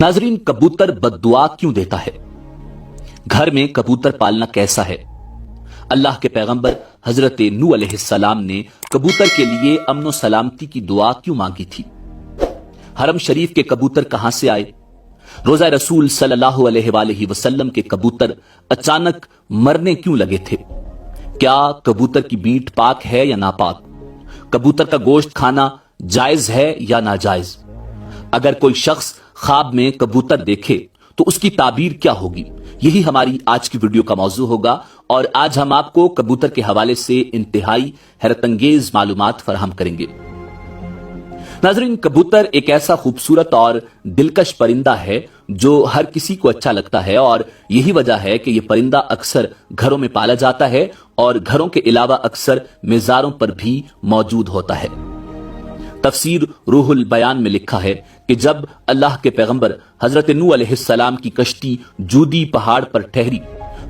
नाजरीन, कबूतर बद्दुआ क्यों देता है? घर में कबूतर पालना कैसा है? अल्लाह के पैगंबर हजरत नूह अलैहिस्सलाम ने कबूतर के लिए अमन सलामती की दुआ क्यों मांगी थी? हरम शरीफ के कबूतर कहां से आए? रोजा रसूल सल्लल्लाहु अलैहि वसल्लम के कबूतर अचानक मरने क्यों लगे थे? क्या कबूतर की मीट पाक है या नापाक? कबूतर का गोश्त खाना जायज है या नाजायज? अगर कोई शख्स ख्वाब में कबूतर देखे तो उसकी ताबीर क्या होगी? यही हमारी आज की वीडियो का मौजू होगा और आज हम आपको कबूतर के हवाले से इंतहाई हैरतंगेज मालूमात फराहम करेंगे। नाज़रीन, कबूतर एक ऐसा खूबसूरत और दिलकश परिंदा है जो हर किसी को अच्छा लगता है और यही वजह है कि यह परिंदा अक्सर घरों में पाला जाता है और घरों के अलावा अक्सर मेज़ारों पर भी मौजूद होता है। तफसीर रूहुल बयान में लिखा है कि जब अल्लाह के पैगंबर हजरत नूह अलैहिस्सलाम की कश्ती जूदी पहाड़ पर ठहरी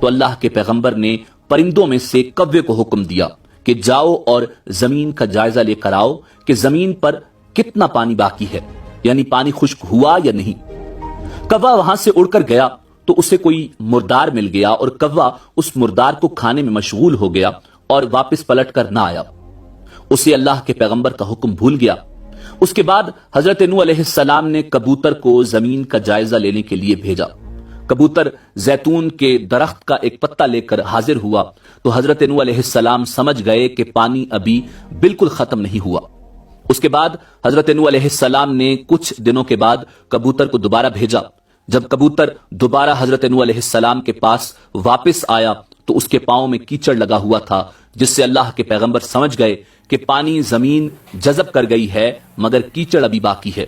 तो अल्लाह के पैगंबर ने परिंदों में से कव्वे को हुक्म दिया कि जाओ और जमीन का जायजा लेकर आओ कि जमीन पर कितना पानी बाकी है, यानी पानी खुश्क हुआ या नहीं। कव्वा वहां से उड़कर गया तो उसे कोई मुर्दार मिल गया और कव्वा उस मुर्दार को खाने में मशगूल हो गया और वापस पलट कर ना आया। उसे अल्लाह के पैगंबर का हुक्म भूल गया। उसके बाद हजरत नूह अलैहिस्सलाम ने कबूतर को जमीन का जायजा लेने के लिए भेजा। कबूतर जैतून के दरख्त का एक पत्ता लेकर हाजिर हुआ तो हजरत नूह अलैहिस्सलाम समझ गए कि पानी अभी बिल्कुल खत्म नहीं हुआ। उसके बाद हजरत नूह अलैहिस्सलाम ने कुछ दिनों के बाद कबूतर को दोबारा भेजा। जब कबूतर दोबारा हजरत नूह अलैहिस्सलाम के पास वापस आया तो उसके पांव में कीचड़ लगा हुआ था, जिससे अल्लाह के पैगंबर समझ गए कि पानी जमीन जज़ब कर गई है मगर कीचड़ अभी बाकी है।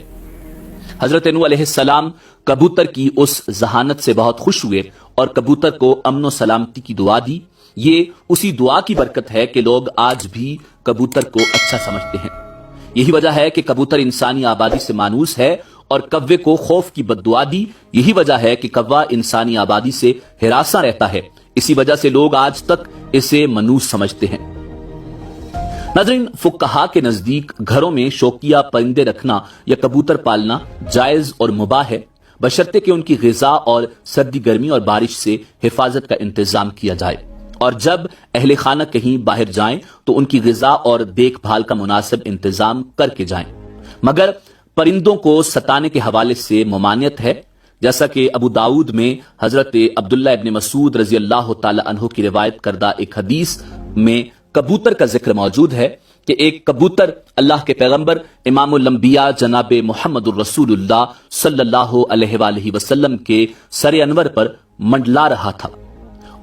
हजरत नूह अलैहिस्सलाम कबूतर की उस जहानत से बहुत खुश हुए और कबूतर को अमन सलामती की दुआ दी। ये उसी दुआ की बरकत है कि लोग आज भी कबूतर को अच्छा समझते हैं। यही वजह है कि कबूतर इंसानी आबादी से मानूस है और कव्वे को खौफ की बद्दुआ दी। यही वजह है कि कव्वा इंसानी आबादी से हिरासा रहता है। इसी वजह से लोग आज तक इसे मनूस समझते हैं। नाज़रीन, फुक्काहा के नजदीक घरों में शौकिया परिंदे रखना या कबूतर पालना जायज और मुबाह है, बशर्ते कि उनकी ग़िज़ा और सर्दी गर्मी और बारिश से हिफाजत का इंतजाम किया जाए और जब अहले खाना कहीं बाहर जाएं तो उनकी ग़िज़ा और देखभाल का मुनासिब इंतजाम करके जाएं। मगर परिंदों को सताने के हवाले से ममानियत है, जैसा कि अबू दाऊद में हजरत अब्दुल्ला इब्न मसूद रजी अल्लाह तआला अन्हु की रिवायत करदा एक हदीस में कबूतर का जिक्र मौजूद है कि एक कबूतर अल्लाह के पैगंबर इमामुल अंबिया जनाब मुहम्मदुर रसूलुल्लाह सल्लल्लाहु अलैहि वसल्लम के सर अनवर पर मंडला रहा था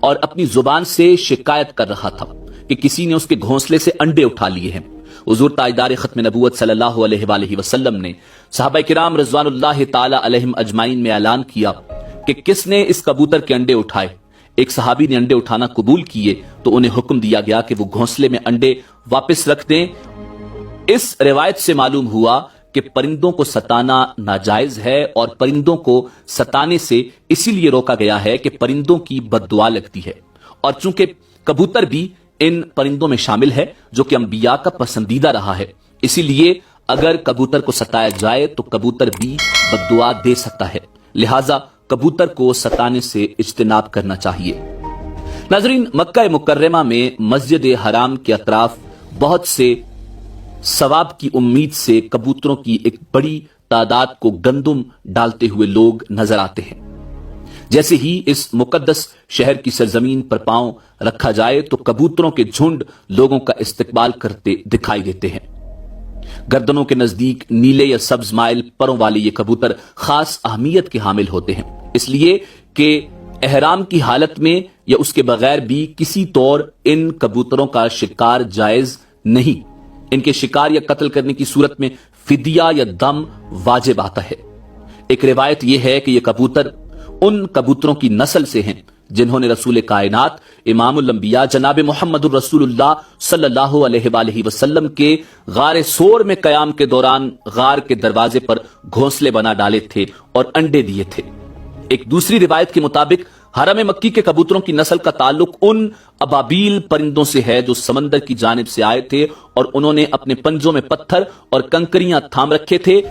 और अपनी जुबान से शिकायत कर रहा था कि किसी ने उसके घोंसले से अंडे उठा लिए हैं। हुजूर ताजदार खत्म नबूवत सल्लल्लाहु अलैहि वसल्लम ने सहाबा किराम रिज़वानुल्लाह ताला अलैहिम अजमाइन में ऐलान किया कि किसने इस कबूतर के अंडे उठाए। एक सहाबी ने अंडे उठाना कबूल किए तो उन्हें हुक्म दिया गया कि वो घोंसले में अंडे वापस रख दें। इस रिवायत से मालूम हुआ कि परिंदों को सताना नाजायज है और परिंदों को सताने से इसीलिए रोका गया है कि परिंदों की बद्दुआ लगती है और चूंकि कबूतर भी इन परिंदों में शामिल है जो कि अंबिया का पसंदीदा रहा है, इसीलिए अगर कबूतर को सताया जाए तो कबूतर भी बद्दुआ दे सकता है। लिहाजा कबूतर को सताने से इज्तिनाब करना चाहिए। नाज़रीन, मक्का मुकर्रमा में मस्जिद हराम के अतराफ बहुत से सवाब की उम्मीद से कबूतरों की एक बड़ी तादाद को गंदुम डालते हुए लोग नजर आते हैं। जैसे ही इस मुकद्दस शहर की सरजमीन पर पांव रखा जाए तो कबूतरों के झुंड लोगों का इस्तकबाल करते दिखाई देते हैं। गर्दनों के नजदीक नीले या सब्ज माइल परों वाले ये कबूतर खास अहमियत के हामिल होते हैं, इसलिए कि एहराम की हालत में या उसके बगैर भी किसी तौर इन कबूतरों का शिकार जायज नहीं। इनके शिकार या कत्ल करने की सूरत में फिदिया या दम वाजिब आता है। एक रिवायत यह है कि ये कबूतर उन कबूतरों की नस्ल से हैं जिन्होंने रसूल कायनात इमामुल अंबिया जनाब मुहम्मदुर रसूलुल्लाह सल्लल्लाहु अलैहि वसल्लम के गार सोर में कयाम के दौरान गार के दरवाजे पर घोंसले बना डाले थे और अंडे दिए थे। एक दूसरी रिवायत के मुताबिक हरम मक्की के कबूतरों की नस्ल का ताल्लुक उन अबाबील परिंदों से है जो समंदर की जानिब से आए थे और उन्होंने अपने पंजों में पत्थर और कंकरियां थाम रखे थे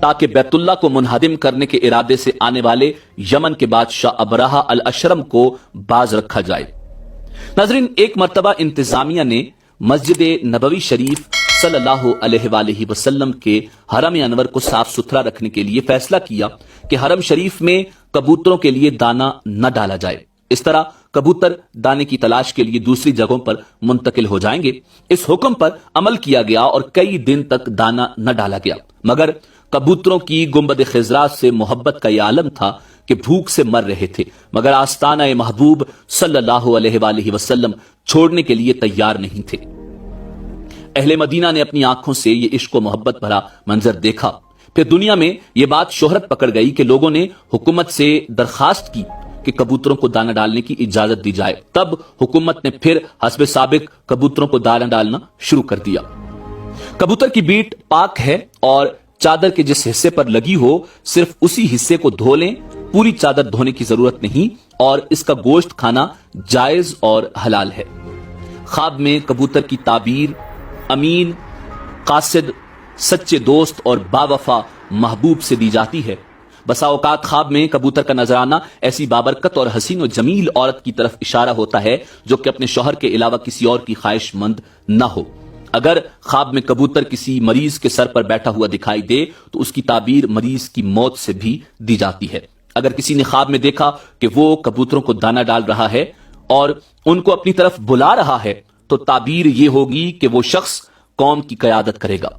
تاکہ بیت اللہ کو منہدم کرنے کے ارادے سے آنے والے یمن کے بادشاہ ابرہہ الاشرم کو باز رکھا جائے۔ ناظرین، ایک مرتبہ انتظامیہ نے مسجد نبوی شریف صلی اللہ علیہ وآلہ وسلم کے حرم انور کو صاف ستھرا رکھنے کے لیے فیصلہ کیا کہ حرم شریف میں کبوتروں کے لیے دانہ نہ ڈالا جائے۔ اس طرح کبوتر دانے کی تلاش کے لیے دوسری جگہوں پر منتقل ہو جائیں گے۔ اس حکم پر عمل کیا گیا اور کئی دن تک دانہ نہ ڈالا گیا، مگر کبوتروں کی گنبد خضرا سے محبت کا یہ عالم تھا کہ بھوک سے مر رہے تھے، مگر آستانہ محبوب صلی اللہ علیہ وآلہ وسلم چھوڑنے کے لیے تیار نہیں تھے۔ اہل مدینہ نے اپنی آنکھوں سے یہ عشق و محبت بھرا منظر دیکھا۔ پھر دنیا میں یہ بات شہرت پکڑ گئی کہ لوگوں نے حکومت سے درخواست کی کہ کبوتروں کو دانہ ڈالنے کی اجازت دی جائے۔ تب حکومت نے پھر حسب سابق کبوتروں کو دانہ ڈالنا شروع کر دیا۔ کبوتر کی بیٹ پاک ہے اور چادر کے جس حصے پر لگی ہو صرف اسی حصے کو دھو لیں، پوری چادر دھونے کی ضرورت نہیں، اور اس کا گوشت کھانا جائز اور حلال ہے۔ خواب میں کبوتر کی تعبیر امین، قاصد، سچے دوست اور باوفا محبوب سے دی جاتی ہے۔ بسا اوقات خواب میں کبوتر کا نظرانہ ایسی بابرکت اور حسین و جمیل عورت کی طرف اشارہ ہوتا ہے جو کہ اپنے شوہر کے علاوہ کسی اور کی خواہش مند نہ ہو۔ اگر خواب میں کبوتر کسی مریض کے سر پر بیٹھا ہوا دکھائی دے تو اس کی تعبیر مریض کی موت سے بھی دی جاتی ہے۔ اگر کسی نے خواب میں دیکھا کہ وہ کبوتروں کو دانہ ڈال رہا ہے اور ان کو اپنی طرف بلا رہا ہے تو تعبیر یہ ہوگی کہ وہ شخص قوم کی قیادت کرے گا۔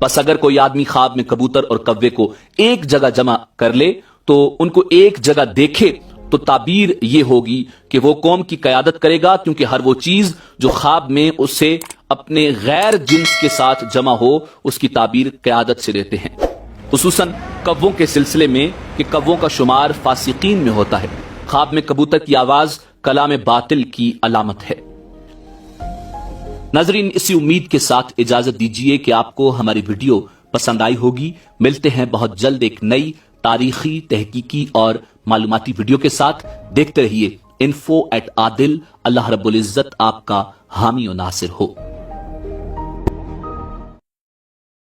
بس اگر کوئی آدمی خواب میں کبوتر اور کوے کو ایک جگہ جمع کر لے تو ان کو ایک جگہ دیکھے تو تعبیر یہ ہوگی کہ وہ قوم کی قیادت کرے گا، کیونکہ ہر وہ چیز جو خواب میں اسے اپنے غیر جنس کے ساتھ جمع ہو اس کی تعبیر قیادت سے دیتے ہیں، خصوصاً کووں کے سلسلے میں کہ کووں کا شمار فاسقین میں ہوتا ہے۔ خواب میں کبوتر کی آواز کلام باطل کی علامت ہے۔ ناظرین، اسی امید کے ساتھ اجازت دیجیے کہ آپ کو ہماری ویڈیو پسند آئی ہوگی۔ ملتے ہیں بہت جلد ایک نئی تاریخی، تحقیقی اور معلوماتی ویڈیو کے ساتھ۔ دیکھتے رہیے info@adil۔ اللہ رب العزت آپ کا حامی و ناصر ہو۔